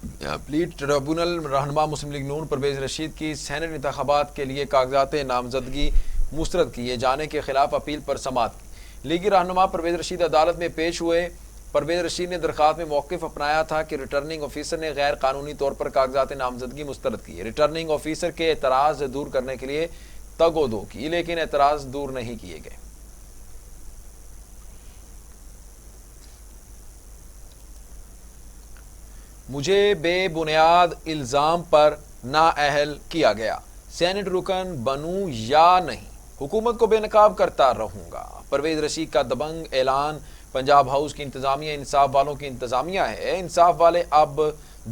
Plate tribunal رہنما مسلم league نون پرویز رشید کی Saint انتخابات کے لیے کاغذات نامزدگی مسترد کیے جانے کے خلاف اپیل پر سماعت کی۔ لیگی رہنما پرویز رشید عدالت میں پیش ہوئے۔ پرویز رشید نے درخواست میں موقف اپنایا تھا کہ ریٹرننگ آفیسر نے غیر قانونی طور پر کاغذات نامزدگی مسترد کیے۔ ریٹرننگ آفیسر کے اعتراض دور کرنے کے لیے تگ و دو کی، لیکن اعتراض دور نہیں کیے گئے۔ مجھے بے بنیاد الزام پر نااہل کیا گیا، سینٹ رکن بنوں یا نہیں، حکومت کو بے نقاب کرتا رہوں گا۔ پرویز رشید کا دبنگ اعلان۔ پنجاب ہاؤس کی انتظامیہ انصاف والوں کی انتظامیہ ہے، انصاف والے اب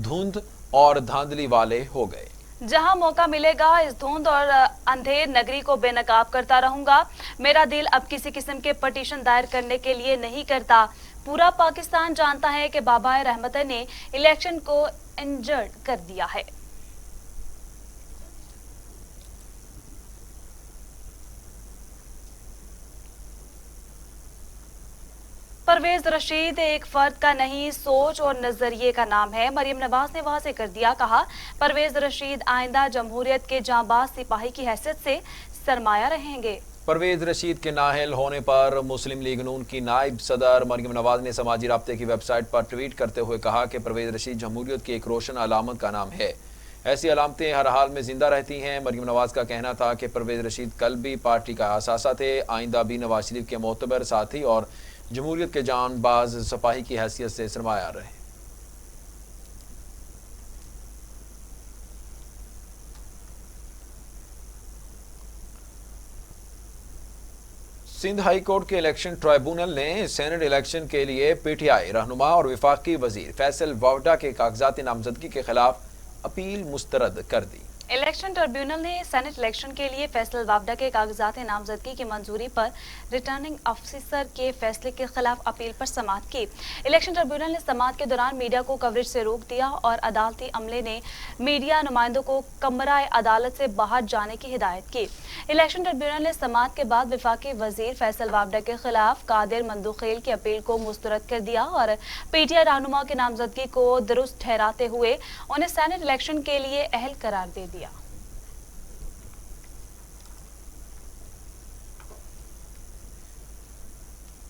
دھند اور دھاندلی والے ہو گئے۔ جہاں موقع ملے گا اس دھند اور اندھیر نگری کو بے نقاب کرتا رہوں گا۔ میرا دل اب کسی قسم کے پٹیشن دائر کرنے کے لیے نہیں کرتا۔ پورا پاکستان جانتا ہے کہ بابا رحمت نے الیکشن کو انجرڈ کر دیا ہے۔ پرویز رشید ایک فرد کا نہیں، سوچ اور نظریے کا نام ہے، مریم نواز نے واضح کر دیا۔ کہا پرویز رشید آئندہ جمہوریت کے جانباز سپاہی کی حیثیت سے سرمایہ رہیں گے۔ پرویز رشید کے نااہل ہونے پر مسلم لیگ نون کی نائب صدر مریم نواز نے سماجی رابطے کی ویب سائٹ پر ٹویٹ کرتے ہوئے کہا کہ پرویز رشید جمہوریت کی ایک روشن علامت کا نام ہے، ایسی علامتیں ہر حال میں زندہ رہتی ہیں۔ مریم نواز کا کہنا تھا کہ پرویز رشید کل بھی پارٹی کا اثاثہ تھے، آئندہ بھی نواز شریف کے معتبر ساتھی اور جمہوریت کے جان باز سپاہی کی حیثیت سے سرمایہ رہے۔ سندھ ہائی کورٹ کے الیکشن ٹرائبونل نے سینٹ الیکشن کے لیے پی ٹی آئی رہنما اور وفاقی وزیر فیصل ووڈا کے کاغذات نامزدگی کے خلاف اپیل مسترد کر دی۔ الیکشن ٹربیونل نے سینٹ الیکشن کے لیے فیصل وابڈا کے کاغذات نامزدگی کی منظوری پر ریٹرننگ آفیسر کے فیصلے کے خلاف اپیل پر سماعت کی۔ الیکشن ٹربیونل نے سماعت کے دوران میڈیا کو کوریج سے روک دیا اور عدالتی عملے نے میڈیا نمائندوں کو کمرہ عدالت سے باہر جانے کی ہدایت کی۔ الیکشن ٹربیونل نے سماعت کے بعد وفاقی وزیر فیصل وابڈا کے خلاف قادر مندوخیل کی اپیل کو مسترد کر دیا اور پی ٹی آئی رہنما کی نامزدگی کو درست ٹھہراتے ہوئے انہیں سینٹ الیکشن کے لیے اہل قرار دے دیا۔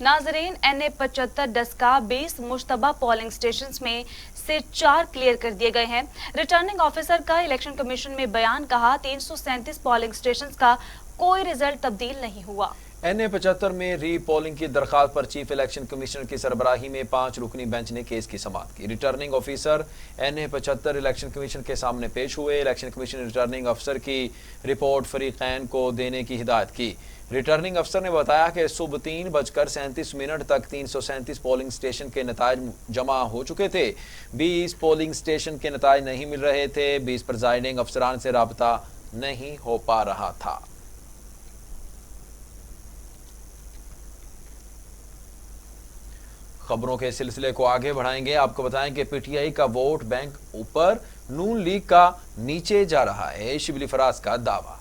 ناظرین، NA-75 ڈسکا 20 مشتبہ پولنگ سٹیشنز میں سے 4 کلیئر کر دیے گئے ہیں۔ ریٹرننگ آفیسر کا الیکشن کمیشن میں بیان، کہا 337 پولنگ سٹیشنز کا کوئی رزلٹ تبدیل نہیں ہوا۔ NA-75 میں ری پولنگ کی درخواست پر چیف الیکشن کمیشنر کی سربراہی میں 5 رکنی بینچ نے کیس کی سماعت کی۔ Returning officer NA-75 election commission کے سامنے پیش ہوئے۔ الیکشن کمیشن نے ریٹرننگ افسر کی رپورٹ فریقین کو دینے کی ہدایت کی۔ ریٹرننگ افسر نے بتایا کہ صبح 3:37 تک 337 پولنگ سٹیشن کے نتائج جمع ہو چکے تھے۔ 20 پولنگ سٹیشن کے نتائج نہیں مل رہے تھے۔ 20 پریزائڈنگ افسران سے رابطہ نہیں ہو پا رہا تھا۔ خبروں کے سلسلے کو آگے بڑھائیں گے۔ آپ کو بتائیں کہ پی ٹی آئی کا ووٹ بینک اوپر، نون لیگ کا نیچے جا رہا ہے، شبلی فراز کا دعویٰ۔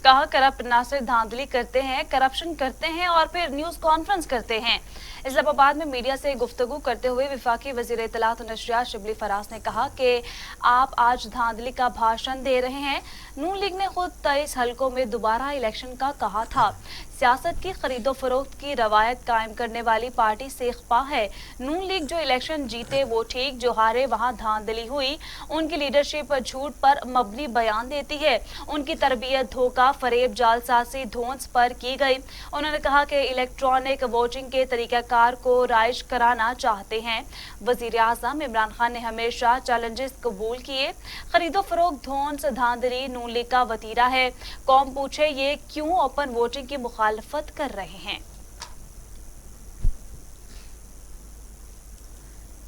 کہا کرپٹ ناصر دھاندلی کرتے ہیں، کرپشن کرتے ہیں اور پھر نیوز کانفرنس کرتے ہیں۔ اسلام آباد میں میڈیا سے گفتگو کرتے ہوئے وفاقی وزیر اطلاعات و نشریات شبلی فراز نے کہا کہ آپ آج دھاندلی کا بھاشن دے رہے ہیں۔ نون لیگ نے خود 23 حلقوں میں دوبارہ الیکشن کا کہا تھا۔ سیاست کی خرید و فروخت کی روایت قائم کرنے والی پارٹی سے خفا ہے۔ نون لیگ جو الیکشن جیتے وہ ٹھیک، جو ہارے وہاں دھاندلی ہوئی۔ ان کی لیڈرشپ جھوٹ پر مبنی بیان دیتی ہے، ان کی تربیت دھوکہ، فریب، جعلسازی، دھونس پر کی گئی۔ انہوں نے کہا کہ الیکٹرانک ووٹنگ کے طریقہ کار کو رائج کرانا چاہتے ہیں۔ وزیر اعظم عمران خان نے ہمیشہ چیلنجز قبول کیے۔ خرید و فروخت، دھونس، دھاندلی نون لیگ کا وتیرہ ہے۔ قوم پوچھے یہ کیوں اوپن ووٹنگ کی مخالفت کر رہے ہیں۔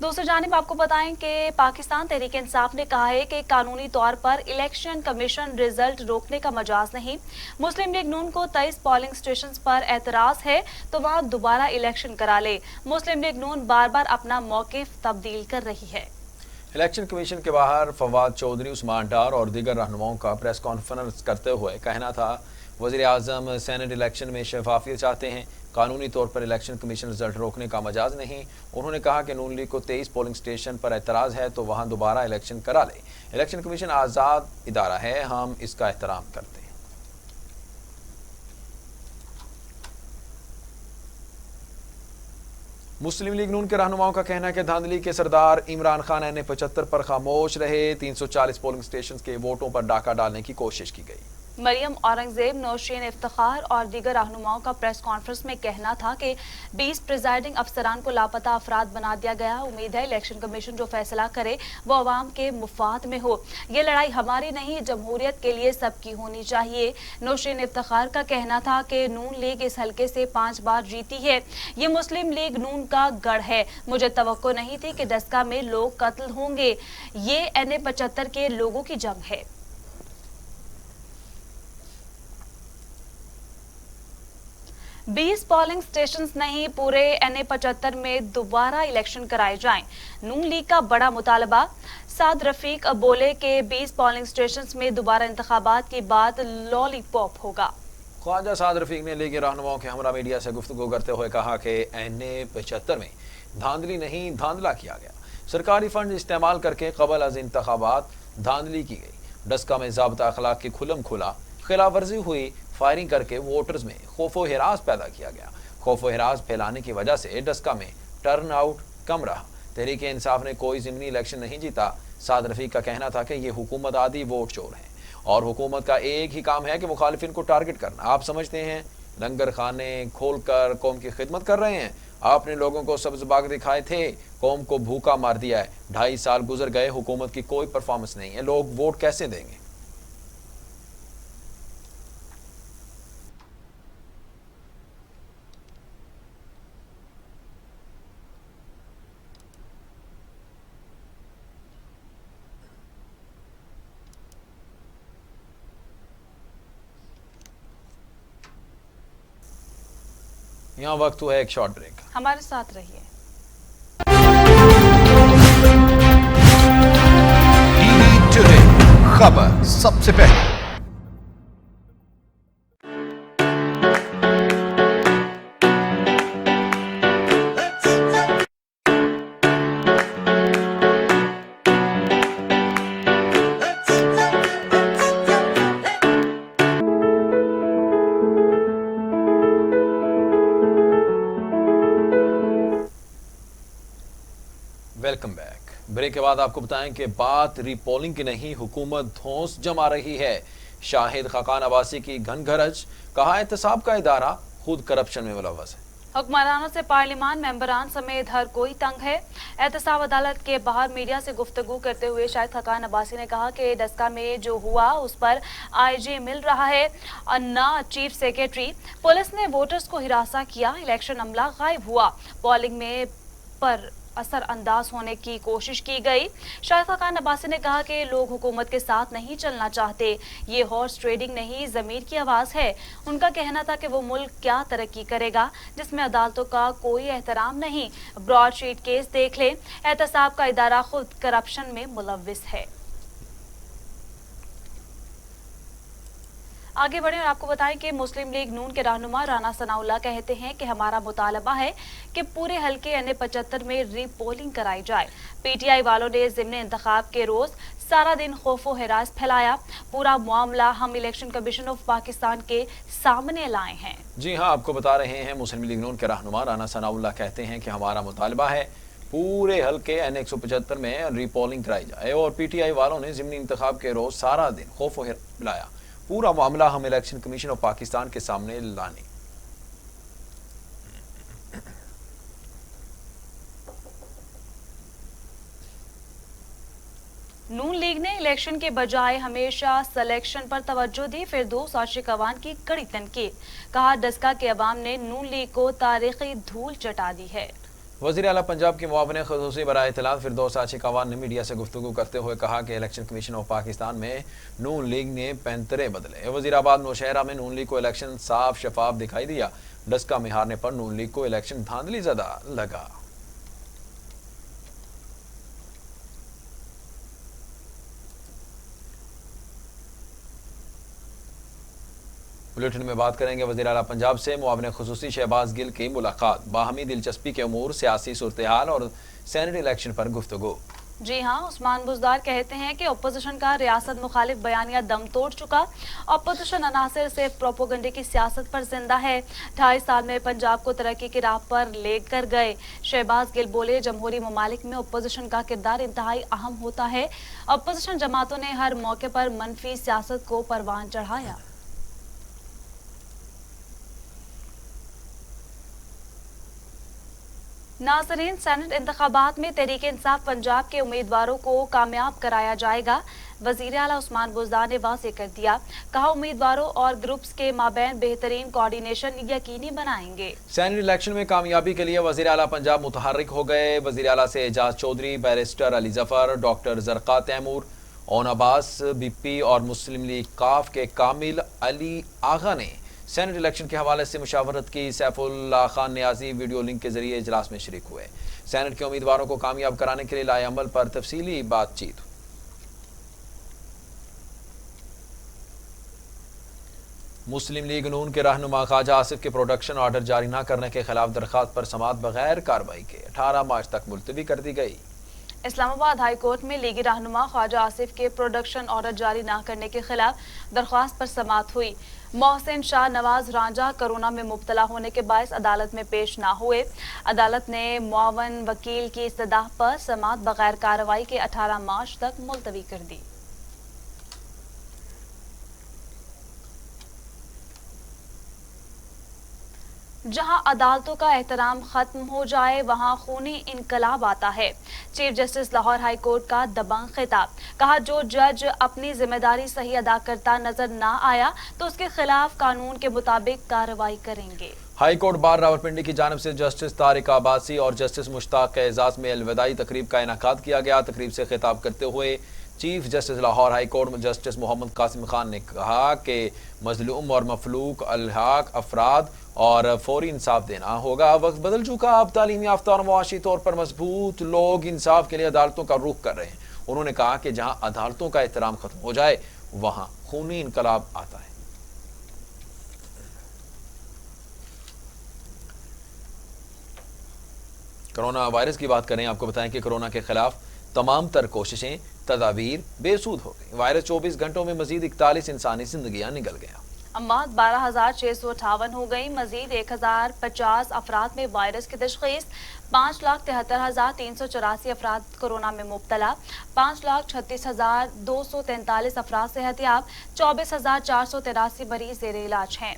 دوسری جانب آپ کو بتائیں کہ پاکستان تحریک انصاف نے کہا ہے کہ قانونی طور پر الیکشن کمیشن رزلٹ روکنے کا مجاز نہیں۔ مسلم لیگ نون کو 23 پولنگ سٹیشنز پر اعتراض ہے تو وہاں دوبارہ الیکشن کرا لے۔ مسلم لیگ نون بار بار اپنا موقف تبدیل کر رہی ہے۔ الیکشن کمیشن کے باہر فواد چودھری، عثمان ڈار اور دیگر رہنماؤں کا پریس کانفرنس کرتے ہوئے کہنا تھا وزیر اعظم سینٹ الیکشن میں شفافیت چاہتے ہیں۔ قانونی طور پر الیکشن کمیشن رزلٹ روکنے کا مجاز نہیں۔ انہوں نے کہا کہ نون لیگ کو 23 پولنگ اسٹیشن پر اعتراض ہے تو وہاں دوبارہ الیکشن کرا لے۔ الیکشن کمیشن آزاد ادارہ ہے، ہم اس کا احترام کرتے ہیں۔ مسلم لیگ نون کے رہنماؤں کا کہنا ہے کہ دھاندلی کے سردار عمران خان N75 پر خاموش رہے۔ 340 پولنگ اسٹیشن کے ووٹوں پر ڈاکہ ڈالنے کی کوشش کی گئی۔ مریم اورنگزیب، نوشین افتخار اور دیگر رہنماؤں کا پریس کانفرنس میں کہنا تھا کہ 20 پریزائڈنگ افسران کو لاپتہ افراد بنا دیا گیا۔ امید ہے الیکشن کمیشن جو فیصلہ کرے وہ عوام کے مفاد میں ہو۔ یہ لڑائی ہماری نہیں، جمہوریت کے لیے سب کی ہونی چاہیے۔ نوشین افتخار کا کہنا تھا کہ نون لیگ اس حلقے سے 5 بار جیتی ہے۔ یہ مسلم لیگ نون کا گڑھ ہے۔ مجھے توقع نہیں تھی کہ ڈسکا میں لوگ قتل ہوں گے۔ یہ N75 کے لوگوں کی جنگ ہے۔ 20 پولنگ سٹیشنز نہیں، پورے N75 میں دوبارہ الیکشن کرائے جائیں۔ نون لیگ کا بڑا مطالبہ۔ سعد رفیق بولے کہ 20 پولنگ سٹیشنز میں دوبارہ انتخابات کی بات لالی پاپ ہوگا۔ خواجہ سعد رفیق نے لیگی رہنماؤں کے ہمراہ میڈیا سے گفتگو کرتے ہوئے کہا کہ N75 میں دھاندلی نہیں، دھاندلا کیا گیا۔ سرکاری فنڈ استعمال کر کے قبل از انتخابات دھاندلی کی گئی۔ ڈسکا میں ضابطہ اخلاق کی کھلم کھلا خلاف ورزی ہوئی۔ فائرنگ کر کے ووٹرز میں خوف و ہراس پیدا کیا گیا۔ خوف و ہراس پھیلانے کی وجہ سے ڈسکا میں ٹرن آؤٹ کم رہا۔ تحریک انصاف نے کوئی ضمنی الیکشن نہیں جیتا۔ سعد رفیق کا کہنا تھا کہ یہ حکومت عادی ووٹ چور ہے اور حکومت کا ایک ہی کام ہے کہ مخالفین کو ٹارگٹ کرنا۔ آپ سمجھتے ہیں لنگر خانے کھول کر قوم کی خدمت کر رہے ہیں؟ آپ نے لوگوں کو سبز باغ دکھائے تھے، قوم کو بھوکا مار دیا ہے۔ 2.5 سال گزر گئے، حکومت کی کوئی پرفارمنس نہیں ہے، لوگ ووٹ کیسے دیں گے؟ یہاں وقت ہوا ہے ایک شارٹ بریک۔ ہمارے ساتھ رہیے۔ TV ٹوڈے خبر سب سے پہلے۔ Welcome back. بریک کے بعد آپ کو بتائیں کہ بات ری پولنگ کی نہیں، حکومت دھونس جما رہی ہے۔ شاہد خاقان عباسی کی گھن گھرج، کہا احتساب کا ادارہ خود کرپشن میں ملوث ہے۔ حکمرانوں سے پارلیمان ممبران سمیت ہر کوئی تنگ ہے۔ احتساب عدالت کے باہر میڈیا سے گفتگو کرتے ہوئے شاہد خاقان عباسی نے کہا کہ ڈسکا میں جو ہوا اس پر IG مل رہا ہے اور نہ چیف سیکریٹری۔ پولیس نے ووٹرز کو ہراساں کیا، الیکشن عملہ غائب ہوا، پولنگ میں پر اثر انداز ہونے کی کوشش کی گئی۔ شاہد خاقان عباسی نے کہا کہ لوگ حکومت کے ساتھ نہیں چلنا چاہتے، یہ ہارس ٹریڈنگ نہیں، ضمیر کی آواز ہے۔ ان کا کہنا تھا کہ وہ ملک کیا ترقی کرے گا جس میں عدالتوں کا کوئی احترام نہیں۔ براڈ شیٹ کیس دیکھ لیں، احتساب کا ادارہ خود کرپشن میں ملوث ہے۔ آگے بڑھیں اور آپ کو بتائیں کہ مسلم لیگ نون کے رہنما رانا ثناء اللہ کہتے ہیں کہ ہمارا مطالبہ ہے کہ پورے حلقے N75 میں ری پولنگ کرائی جائے۔ PTI والوں نے ضمن انتخاب کے روز سارا دن خوف و ہراس پھیلایا۔ پورا معاملہ ہم الیکشن کمیشن آف پاکستان کے سامنے لائے ہیں۔ جی ہاں، آپ کو بتا رہے ہیں مسلم لیگ نون کے رہنما رانا ثناء اللہ کہتے ہیں کہ ہمارا مطالبہ ہے پورے حلقے N175 میں ری پولنگ کرائی جائے اور PTI والوں نے ضمنی انتخاب کے روز سارا دن خوف و ہراس پھیلایا۔ پورا معاملہ ہم الیکشن کمیشن آف پاکستان کے سامنے لانے۔ نون لیگ نے الیکشن کے بجائے ہمیشہ سلیکشن پر توجہ دی، فردوس عاشق اعوان کی کڑی تنقید۔ کہا ڈسکا کے عوام نے نون لیگ کو تاریخی دھول چٹا دی ہے۔ وزیر اعلیٰ پنجاب کے معاون خصوصی برائے اطلاعات فردوس عاشق اعوان نے میڈیا سے گفتگو کرتے ہوئے کہا کہ الیکشن کمیشن آف پاکستان میں نون لیگ نے پینترے بدلے۔ وزیر آباد نوشہرہ میں نون لیگ کو الیکشن صاف شفاف دکھائی دیا، ڈسکا میں ہارنے پر نون لیگ کو الیکشن دھاندلی زدہ لگا۔ بلیٹن میں بات کریں گے وزیر اعلیٰ پنجاب سے معاون خصوصی شہباز گل کی ملاقات، باہمی دلچسپی کے امور، سیاسی صورتحال اور سینٹ الیکشن پر گفتگو۔ جی ہاں، عثمان بزدار کہتے ہیں کہ اپوزیشن کا ریاست مخالف بیانیہ دم توڑ چکا، اپوزیشن عناصر صرف پروپیگنڈے کی سیاست پر زندہ ہے، 2.5 سال میں پنجاب کو ترقی کی راہ پر لے کر گئے۔ شہباز گل بولے، جمہوری ممالک میں اپوزیشن کا کردار انتہائی اہم ہوتا ہے، اپوزیشن جماعتوں نے ہر موقع پر منفی سیاست کو پروان چڑھایا۔ ناظرین، سینٹ انتخابات میں تحریک انصاف پنجاب کے امیدواروں کو کامیاب کرایا جائے گا، وزیر اعلیٰ عثمان بزدار نے واضح کر دیا، کہا امیدواروں اور گروپس کے مابین بہترین کوارڈینیشن یقینی بنائیں گے۔ سینٹ الیکشن میں کامیابی کے لیے وزیر اعلیٰ پنجاب متحرک ہو گئے۔ وزیر اعلیٰ سے اعجاز Chaudhry, barrister Ali Zafar, doctor Zarqa Timur, اون عباس بی پی اور مسلم لیگ ق کے کامل علی آغا نے سینٹ الیکشن کے حوالے سے مشاورت کی۔ سیف اللہ خان نیازی ویڈیو لنک کے ذریعے اجلاس میں شریک ہوئے۔ سینٹ کے امیدواروں کو کامیاب کرانے کے لیے لائے عمل پر تفصیلی بات چیت۔ مسلم لیگ نون کے رہنما خواجہ آصف کے پروڈکشن آرڈر جاری نہ کرنے کے خلاف درخواست پر سماعت بغیر کارروائی کے 18 مارچ تک ملتوی کر دی گئی۔ اسلام آباد ہائی کورٹ میں لیگی رہنما خواجہ آصف کے پروڈکشن آرڈر جاری نہ کرنے کے خلاف درخواست پر سماعت ہوئی۔ محسن شاہ نواز رانجھا کورونا میں مبتلا ہونے کے باعث عدالت میں پیش نہ ہوئے۔ عدالت نے معاون وکیل کی استدعا پر سماعت بغیر کارروائی کے 18 مارچ تک ملتوی کر دی۔ جہاں عدالتوں کا احترام ختم ہو جائے وہاں خونی انقلاب آتا ہے، chief justice Lahore high court کا دبنگ خطاب، کہا جو جج اپنی ذمہ داری صحیح ادا کرتا نظر نہ آیا تو اس کے خلاف قانون کے مطابق کارروائی کریں گے۔ ہائی کورٹ بار راولپنڈی کی جانب سے جسٹس طارق عباسی اور جسٹس مشتاق کے اعزاز میں الوداعی تقریب کا انعقاد کیا گیا۔ تقریب سے خطاب کرتے ہوئے chief justice Lahore high court justice Muhammad Qasim Khan نے کہا کہ مظلوم اور مفلوک الحاق افراد اور فوری انصاف دینا ہوگا۔ وقت بدل چکا، اب تعلیم یافتہ اور معاشی طور پر مضبوط لوگ انصاف کے لیے عدالتوں کا رخ کر رہے ہیں۔ انہوں نے کہا کہ جہاں عدالتوں کا احترام ختم ہو جائے وہاں خونی انقلاب آتا ہے۔ کرونا وائرس کی بات کریں، آپ کو بتائیں کہ کرونا کے خلاف تمام تر کوششیں، تدابیر بے سود ہو گئی۔ وائرس 24 گھنٹوں میں مزید 41 انسانی زندگیاں نگل گیا۔ اموات 12,658 ہو گئی، مزید 1,050 افراد میں وائرس کی تشخیص، 5,73,384 افراد کورونا میں مبتلا، 5,36,243 افراد صحتیاب، 24,483 مریض زیر علاج ہیں۔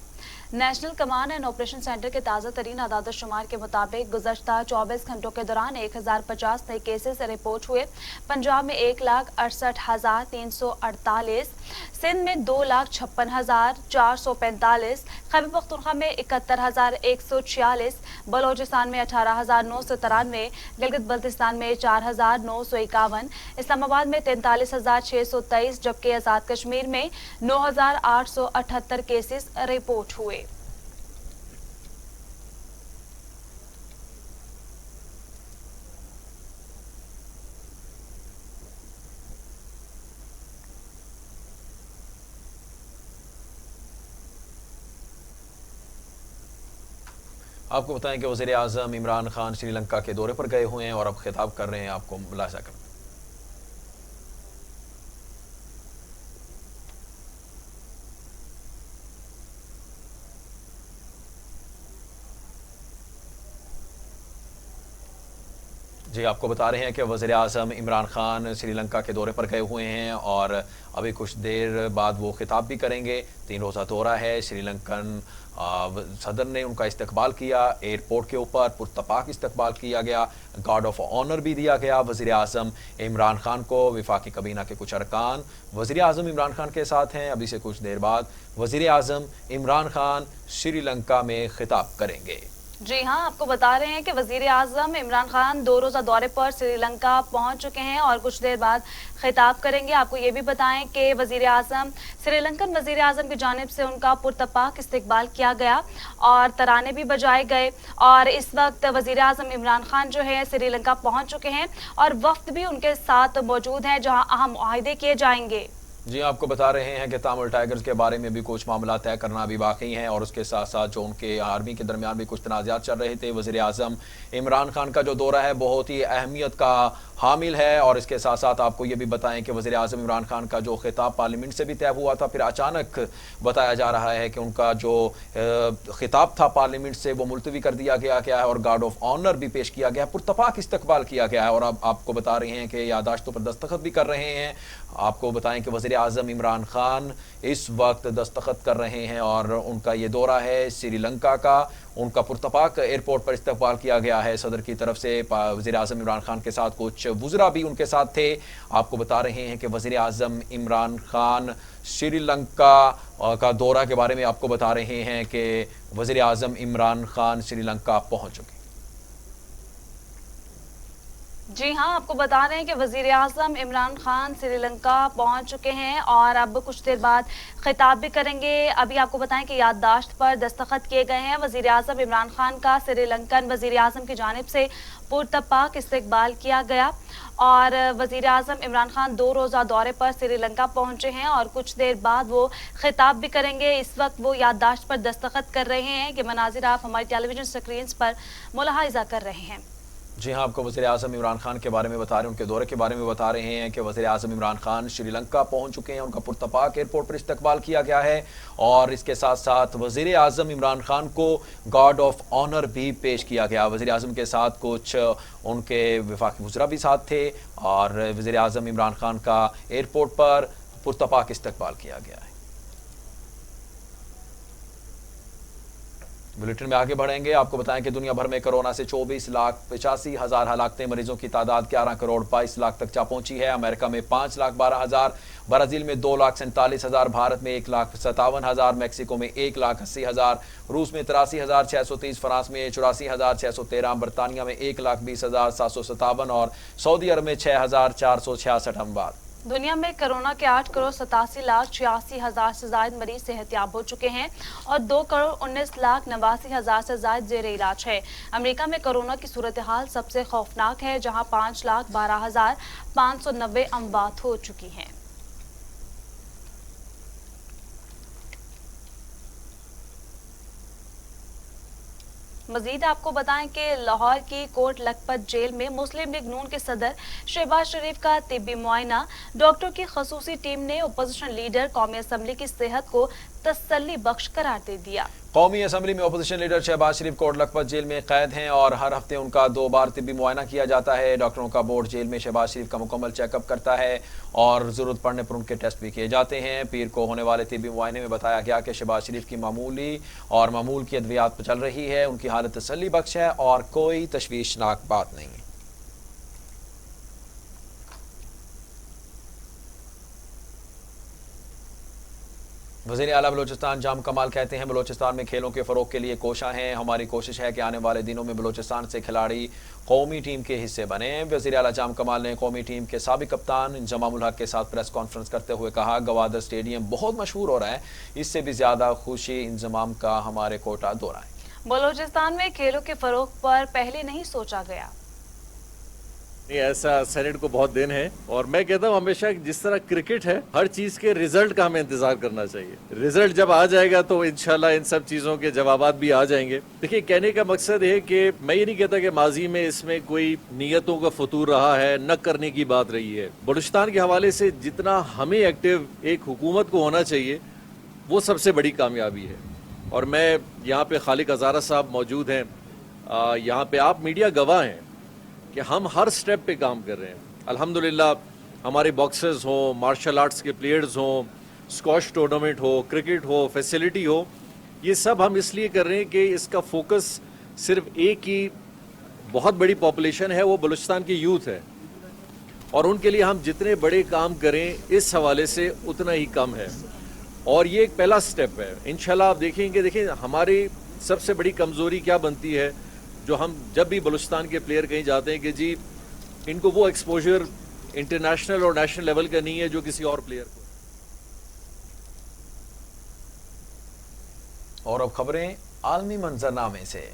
National command and operation centre کے تازہ ترین اعداد و شمار کے مطابق گزشتہ 24 گھنٹوں کے دوران 1,050 نئے کیسز رپورٹ ہوئے۔ پنجاب میں 1,68,348، سندھ میں 2,56,445، خیبر پختونخوا میں 71,146، بلوچستان میں 18,993، گلگت بلتستان میں 4,951، اسلام آباد میں 43,623، جبکہ آزاد کشمیر میں 9,878 کیسز رپورٹ ہوئے۔ آپ کو بتائیں کہ وزیر اعظم عمران خان سری لنکا کے دورے پر گئے ہوئے ہیں اور اب خطاب کر رہے ہیں، آپ کو ملاحظہ کریں۔ جی، آپ کو بتا رہے ہیں کہ وزیر اعظم عمران خان سری لنکا کے دورے پر گئے ہوئے ہیں اور ابھی کچھ دیر بعد وہ خطاب بھی کریں گے۔ 3 روزہ دورہ ہے۔ سری لنکن صدر نے ان کا استقبال کیا، ایئرپورٹ کے اوپر پرتپاک استقبال کیا گیا، گارڈ آف آنر بھی دیا گیا وزیر اعظم عمران خان کو۔ وفاقی کابینہ کے کچھ ارکان وزیر اعظم عمران خان کے ساتھ ہیں۔ ابھی سے کچھ دیر بعد وزیر اعظم عمران خان سری لنکا میں خطاب کریں گے۔ جی ہاں، آپ کو بتا رہے ہیں کہ وزیر اعظم عمران خان 2 روزہ دورے پر سری لنکا پہنچ چکے ہیں اور کچھ دیر بعد خطاب کریں گے۔ آپ کو یہ بھی بتائیں کہ وزیر اعظم سری لنکن وزیر اعظم کی جانب سے ان کا پرتپاک استقبال کیا گیا اور ترانے بھی بجائے گئے، اور اس وقت وزیر اعظم عمران خان جو ہے سری لنکا پہنچ چکے ہیں اور وفد بھی ان کے ساتھ موجود ہیں جہاں اہم معاہدے کیے جائیں گے۔ جی آپ کو بتا رہے ہیں کہ تامل ٹائگرز کے بارے میں بھی کچھ معاملات طے کرنا بھی باقی ہیں، اور اس کے ساتھ ساتھ جو ان کے آرمی کے درمیان بھی کچھ تنازعات چل رہے تھے۔ وزیر اعظم عمران خان کا جو دورہ ہے بہت ہی اہمیت کا حامل ہے، اور اس کے ساتھ ساتھ آپ کو یہ بھی بتائیں کہ وزیر اعظم عمران خان کا جو خطاب پارلیمنٹ سے بھی طے ہوا تھا، پھر اچانک بتایا جا رہا ہے کہ ان کا جو خطاب تھا پارلیمنٹ سے وہ ملتوی کر دیا گیا ہے اور گارڈ آف آنر بھی پیش کیا گیا ہے، پرتپاک استقبال کیا گیا ہے، اور اب آپ کو بتا رہے ہیں کہ یادداشتوں پر دستخط بھی کر رہے ہیں۔ آپ کو بتائیں کہ وزیر اعظم عمران خان اس وقت دستخط کر رہے ہیں، اور ان کا یہ دورہ ہے سری لنکا کا۔ ان کا پرتپاک ایئرپورٹ پر استقبال کیا گیا ہے صدر کی طرف سے۔ وزیر اعظم عمران خان کے ساتھ کچھ وزراء بھی ان کے ساتھ تھے۔ آپ کو بتا رہے ہیں کہ وزیر اعظم عمران خان سری لنکا کا دورہ کے بارے میں آپ کو بتا رہے ہیں کہ وزیر اعظم عمران خان سری لنکا پہنچ چکے۔ جی ہاں، آپ کو بتا رہے ہیں کہ وزیر اعظم عمران خان سری لنکا پہنچ چکے ہیں اور اب کچھ دیر بعد خطاب بھی کریں گے۔ ابھی آپ کو بتائیں کہ یادداشت پر دستخط کیے گئے ہیں۔ وزیر اعظم عمران خان کا سری لنکن وزیر اعظم کی جانب سے پرتپاک استقبال کیا گیا، اور وزیر اعظم عمران خان 2 روزہ دورے پر سری لنکا پہنچے ہیں اور کچھ دیر بعد وہ خطاب بھی کریں گے۔ اس وقت وہ یادداشت پر دستخط کر رہے ہیں کہ مناظر آپ ہماری ٹیلی ویژن سکرینز پر ملاحظہ کر رہے ہیں۔ جی ہاں، آپ کو وزیر اعظم عمران خان کے بارے میں بتا رہے ہیں، ان کے دورے کے بارے میں بتا رہے ہیں کہ وزیر اعظم عمران خان سری لنکا پہنچ چکے ہیں، ان کا پرتپاک ایئرپورٹ پر استقبال کیا گیا ہے، اور اس کے ساتھ ساتھ وزیر اعظم عمران خان کو گارڈ آف آنر بھی پیش کیا گیا۔ وزیر اعظم کے ساتھ کچھ ان کے وفاقی وزراء بھی ساتھ تھے، اور وزیر اعظم عمران خان کا ایئرپورٹ پر پرتپاک استقبال کیا گیا ہے۔ بلیٹن میں آگے بڑھیں گے۔ آپ کو بتائیں کہ دنیا بھر میں کرونا سے 24,85,000 ہلاکتیں، مریضوں کی تعداد 11,22,00,000 تک جا پہنچی ہے۔ امریکہ میں 5,12,000، برازیل میں 2,47,000، بھارت میں 1,57,000، میکسیکو میں 1,80,000، روس میں 83,630، فرانس میں 84,613، برطانیہ میں 1,20,757 اور سعودی عرب میں 6,466 اموات۔ دنیا میں کرونا کے 8,87,86,000 سے زائد مریض صحت یاب ہو چکے ہیں اور 2,19,89,000 سے زائد زیر علاج ہے۔ امریکہ میں کرونا کی صورتحال سب سے خوفناک ہے، جہاں 5,12,590 اموات ہو چکی ہیں۔ مزید آپ کو بتائیں کہ لاہور کی کوٹ لکھپت جیل میں مسلم لیگ نون کے صدر شہباز شریف کا طبی معائنہ، ڈاکٹر کی خصوصی ٹیم نے اپوزیشن لیڈر قومی اسمبلی کی صحت کو تسلی بخش قرار دے دیا۔ قومی اسمبلی میں اپوزیشن لیڈر شہباز شریف کوٹ لکھپت جیل میں قید ہیں، اور ہر ہفتے ان کا 2 بار طبی معائنہ کیا جاتا ہے۔ ڈاکٹروں کا بورڈ جیل میں شہباز شریف کا مکمل چیک اپ کرتا ہے، اور ضرورت پڑنے پر ان کے ٹیسٹ بھی کیے جاتے ہیں۔ پیر کو ہونے والے طبی معائنے میں بتایا گیا کہ شہباز شریف کی معمولی اور معمول کی ادویات چل رہی ہے، ان کی حالت تسلی بخش ہے اور کوئی تشویشناک بات نہیں ہے۔ وزیر اعلیٰ بلوچستان جام کمال کہتے ہیں بلوچستان میں کھیلوں کے فروغ کے لیے کوشاں ہیں، ہماری کوشش ہے کہ آنے والے دنوں میں بلوچستان سے کھلاڑی قومی ٹیم کے حصے بنیں۔ وزیر اعلیٰ جام کمال نے قومی ٹیم کے سابق کپتان انضمام الحق کے ساتھ پریس کانفرنس کرتے ہوئے کہا، گوادر اسٹیڈیم بہت مشہور ہو رہا ہے، اس سے بھی زیادہ خوشی انضمام کا ہمارے کوٹہ دورہ ہے۔ بلوچستان میں کھیلوں کے فروغ پر پہلے نہیں سوچا گیا۔ ایسا سینٹ کو بہت دین ہے، اور میں کہتا ہوں ہمیشہ کہ جس طرح کرکٹ ہے، ہر چیز کے رزلٹ کا ہمیں انتظار کرنا چاہیے۔ رزلٹ جب آ جائے گا تو انشاءاللہ ان سب چیزوں کے جوابات بھی آ جائیں گے۔ دیکھیے، کہنے کا مقصد ہے کہ میں یہ نہیں کہتا کہ ماضی میں اس میں کوئی نیتوں کا فطور رہا ہے، نہ کرنے کی بات رہی ہے۔ بلوچستان کے حوالے سے جتنا ہمیں ایکٹیو ایک حکومت کو ہونا چاہیے، وہ سب سے بڑی کامیابی ہے۔ اور میں یہاں پہ خالق ہزارہ صاحب موجود ہیں، یہاں پہ آپ میڈیا گواہ ہیں کہ ہم ہر سٹیپ پہ کام کر رہے ہیں۔ الحمدللہ ہمارے باکسرز ہوں، مارشل آرٹس کے پلیئرز ہوں، اسکواش ٹورنامنٹ ہو، کرکٹ ہو، فیسیلٹی ہو، یہ سب ہم اس لیے کر رہے ہیں کہ اس کا فوکس صرف ایک ہی بہت بڑی پاپولیشن ہے، وہ بلوچستان کی یوتھ ہے، اور ان کے لیے ہم جتنے بڑے کام کریں اس حوالے سے اتنا ہی کم ہے، اور یہ ایک پہلا سٹیپ ہے۔ انشاءاللہ آپ دیکھیں گے، دیکھیں ہماری سب سے بڑی کمزوری کیا بنتی ہے، جو ہم جب بھی بلوچستان کے پلیئر کہیں جاتے ہیں کہ جی ان کو وہ ایکسپوجر انٹرنیشنل اور نیشنل لیول کا نہیں ہے جو کسی اور پلیئر کو۔ اور اب خبریں عالمی منظرنامے سے۔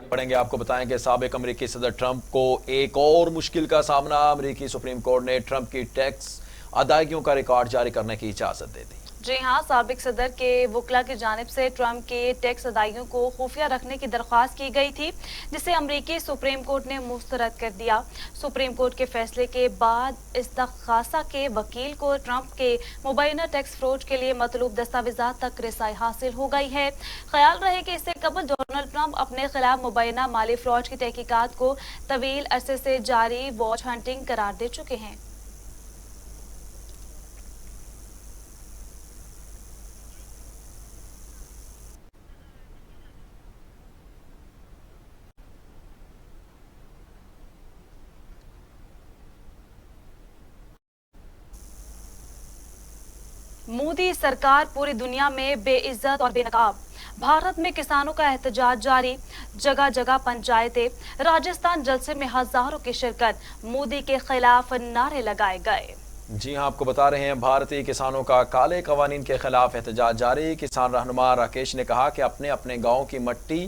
پڑھیں گے آپ کو بتائیں کہ سابق امریکی صدر ٹرمپ کو ایک اور مشکل کا سامنا، امریکی سپریم کورٹ نے ٹرمپ کی ٹیکس ادائیگیوں کا ریکارڈ جاری کرنے کی اجازت دے دی۔ جی ہاں، سابق صدر کے وکلا کی جانب سے ٹرمپ کے ٹیکس ادائیگیوں کو خفیہ رکھنے کی درخواست کی گئی تھی، جسے امریکی سپریم کورٹ نے مسترد کر دیا۔ سپریم کورٹ کے فیصلے کے بعد استغاثہ کے وکیل کو ٹرمپ کے مبینہ ٹیکس فراڈ کے لیے مطلوب دستاویزات تک رسائی حاصل ہو گئی ہے۔ خیال رہے کہ اس سے قبل ڈونلڈ ٹرمپ اپنے خلاف مبینہ مالی فراڈ کی تحقیقات کو طویل عرصے سے جاری واچ ہنٹنگ قرار دے چکے ہیں۔ مودی سرکار پوری دنیا میں بے عزت اور بے نقاب، بھارت میں کسانوں کا احتجاج جاری، جگہ جگہ پنچایتیں، راجستھان جلسے میں ہزاروں کی شرکت، مودی کے خلاف نعرے لگائے گئے۔ جی ہاں، آپ کو بتا رہے ہیں بھارتی کسانوں کا کالے قوانین کے خلاف احتجاج جاری۔ کسان رہنما راکیش نے کہا کہ اپنے گاؤں کی مٹی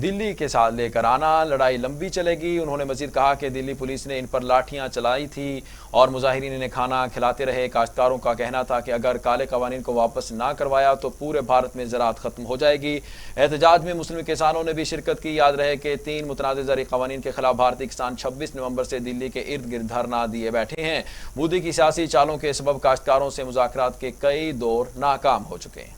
دلی کے ساتھ لے کر آنا، لڑائی لمبی چلے گی۔ انہوں نے مزید کہا کہ دلی پولیس نے ان پر لاٹھیاں چلائی تھی اور مظاہرین انہیں کھانا کھلاتے رہے۔ کاشتکاروں کا کہنا تھا کہ اگر کالے قوانین کو واپس نہ کروایا تو پورے بھارت میں زراعت ختم ہو جائے گی۔ احتجاج میں مسلم کسانوں نے بھی شرکت کی۔ یاد رہے کہ 3 متنازع زرعی قوانین کے خلاف بھارتی کسان 26 نومبر سے دلی کے ارد گرد دھرنا دیے بیٹھے ہیں۔ مودی کی سیاسی چالوں کے سبب کاشتکاروں سے مذاکرات کے کئی دور ناکام ہو چکے ہیں۔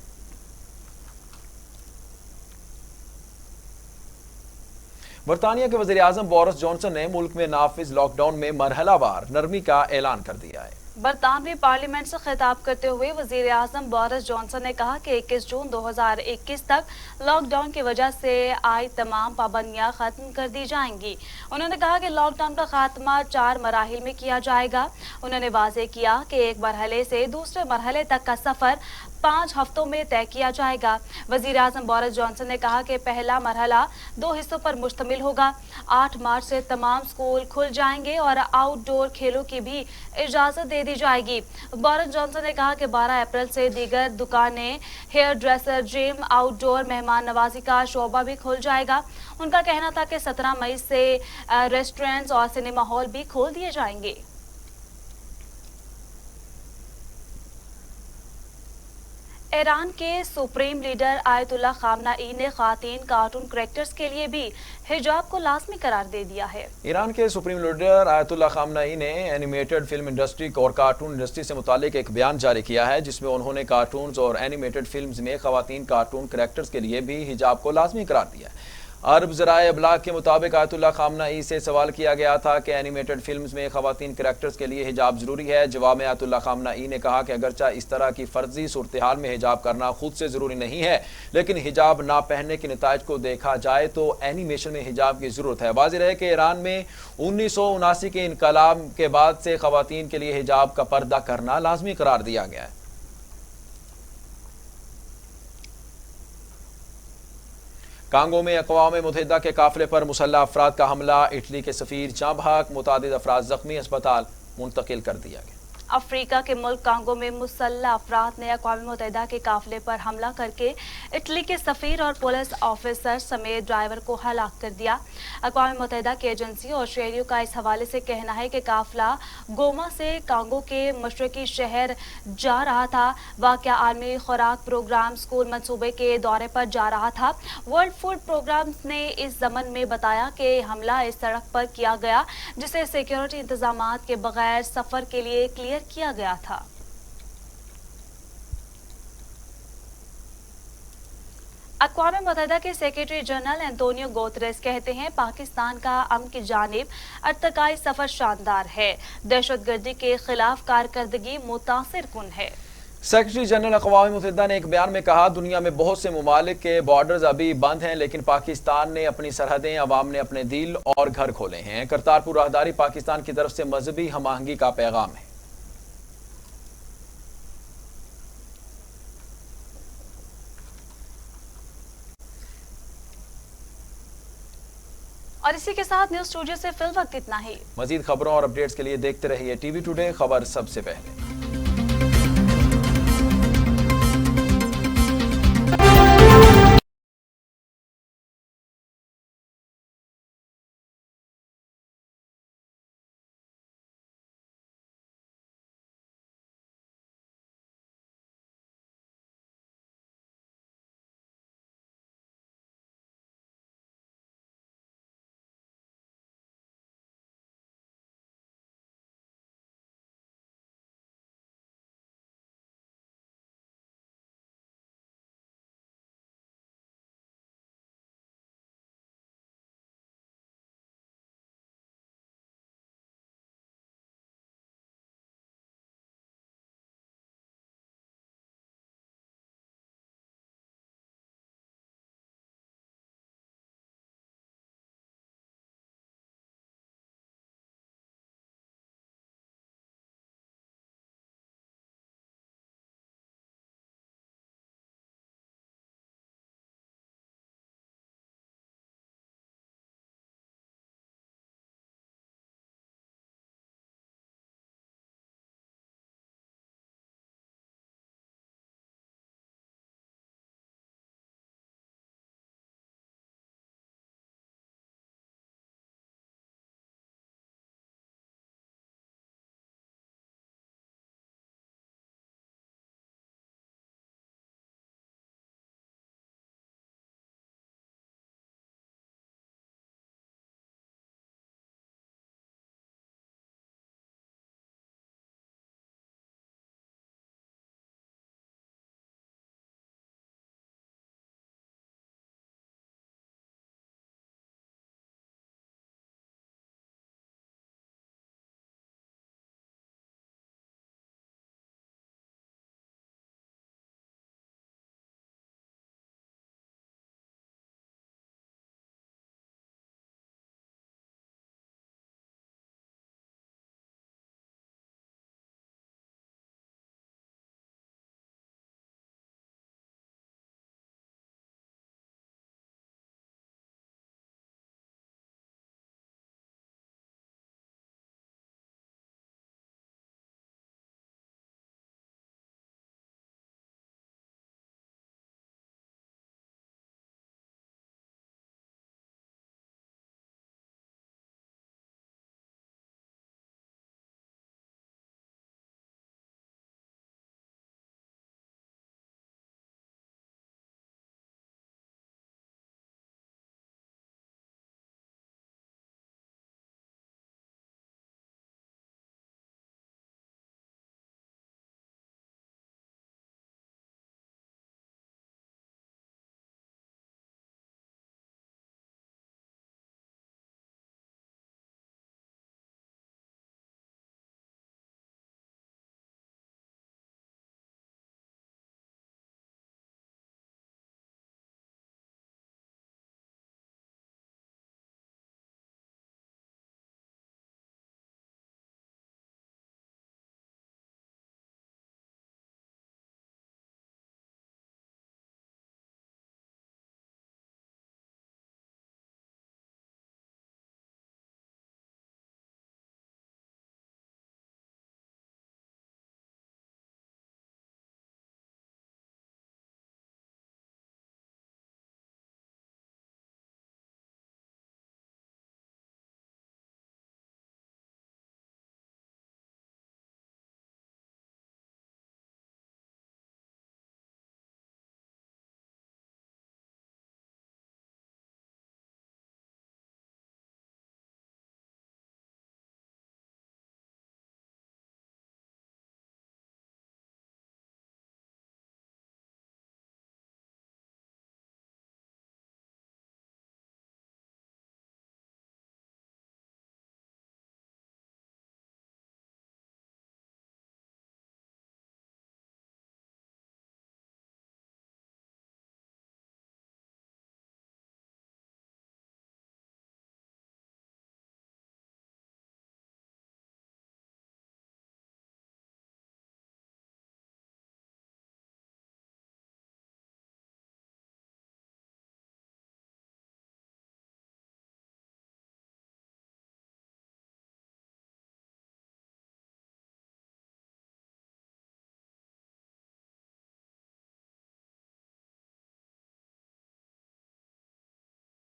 برطانیہ کے وزیر اعظم بورس جانسن نے ملک میں نافذ لاک ڈاؤن میں مرحلہ وار نرمی کا اعلان کر دیا ہے۔ برطانوی پارلیمنٹ سے خطاب کرتے ہوئے وزیر اعظم بورس جانسن نے کہا کہ 21 جون 2021 تک لاک ڈاؤن کی وجہ سے آئی تمام پابندیاں ختم کر دی جائیں گی۔ انہوں نے کہا کہ لاک ڈاؤن کا خاتمہ 4 مراحل میں کیا جائے گا۔ انہوں نے واضح کیا کہ ایک مرحلے سے دوسرے مرحلے تک کا سفر 5 ہفتوں میں طے کیا جائے گا۔ وزیر اعظم بورس جانسن نے کہا کہ پہلا مرحلہ 2 حصوں پر مشتمل ہوگا۔ 8 مارچ سے تمام سکول کھل جائیں گے اور آؤٹ ڈور کھیلوں کی بھی اجازت دے دی جائے گی۔ بورس جانسن نے کہا کہ 12 اپریل سے دیگر دکانیں، ہیئر ڈریسر، جم، آؤٹ ڈور مہمان نوازی کا شعبہ بھی کھل جائے گا۔ ان کا کہنا تھا کہ 17 مئی سے ریسٹورینٹس اور سنیما ہال بھی کھول دیے جائیں گے۔ ایران کے سپریم لیڈر آیت اللہ خامنئی نے خواتین کارٹون کریکٹرز کے لیے بھی حجاب کو لازمی قرار دے دیا ہے۔ ایران کے سپریم لیڈر آیت اللہ خامنئی نے اینیمیٹڈ فلم انڈسٹری اور کارٹون انڈسٹری سے متعلق ایک بیان جاری کیا ہے، جس میں انہوں نے کارٹونز اور اینیمیٹڈ فلمز میں خواتین کارٹون کریکٹرز کے لیے بھی حجاب کو لازمی قرار دیا ہے۔ عرب ذرائع ابلاغ کے مطابق آیت اللہ خامنئی سے سوال کیا گیا تھا کہ اینیمیٹڈ فلمز میں خواتین کریکٹرز کے لیے حجاب ضروری ہے۔ جواب میں آیت اللہ خامنئی نے کہا کہ اگرچہ اس طرح کی فرضی صورتحال میں حجاب کرنا خود سے ضروری نہیں ہے، لیکن حجاب نہ پہننے کے نتائج کو دیکھا جائے تو اینیمیشن میں حجاب کی ضرورت ہے۔ واضح ہے کہ ایران میں 1979 کے انقلاب کے بعد سے خواتین کے لیے حجاب کا پردہ کرنا لازمی قرار دیا گیا ہے۔ کانگو میں اقوام متحدہ کے قافلے پر مسلح افراد کا حملہ، اٹلی کے سفیر جاں بحق، متعدد افراد زخمی، اسپتال منتقل کر دیا گیا۔ افریقہ کے ملک کانگو میں مسلح افراد نے اقوام متحدہ کے قافلے پر حملہ کر کے اٹلی کے سفیر اور پولیس آفیسر سمیت ڈرائیور کو ہلاک کر دیا۔ اقوام متحدہ کی ایجنسیوں اور شہریوں کا اس حوالے سے کہنا ہے کہ قافلہ گوما سے کانگو کے مشرقی شہر جا رہا تھا۔ واقعہ عالمی خوراک پروگرام اسکول منصوبے کے دورے پر جا رہا تھا۔ ورلڈ فوڈ پروگرام نے اس ضمن میں بتایا کہ حملہ اس سڑک پر کیا گیا جسے سیکیورٹی انتظامات کے بغیر سفر کے لیے کلیئر کیا گیا تھا۔ اقوام متحدہ کے سیکریٹری جنرل انتونیو گوتریس کہتے ہیں پاکستان کا امن کی جانب ارتقائی سفر شاندار ہے، دہشت گردی کے خلاف کارکردگی متاثر کن ہے۔ سیکریٹری جنرل اقوام متحدہ نے ایک بیان میں کہا دنیا میں بہت سے ممالک کے بارڈرز ابھی بند ہیں، لیکن پاکستان نے اپنی سرحدیں، عوام نے اپنے دل اور گھر کھولے ہیں۔ کرتارپور راہداری پاکستان کی طرف سے مذہبی ہم آہنگی کا پیغام ہے۔ اور اسی کے ساتھ نیوز اسٹوڈیو سے فی الوقت اتنا ہی۔ مزید خبروں اور اپڈیٹس کے لیے دیکھتے رہیے ٹی وی ٹوڈے، خبر سب سے پہلے۔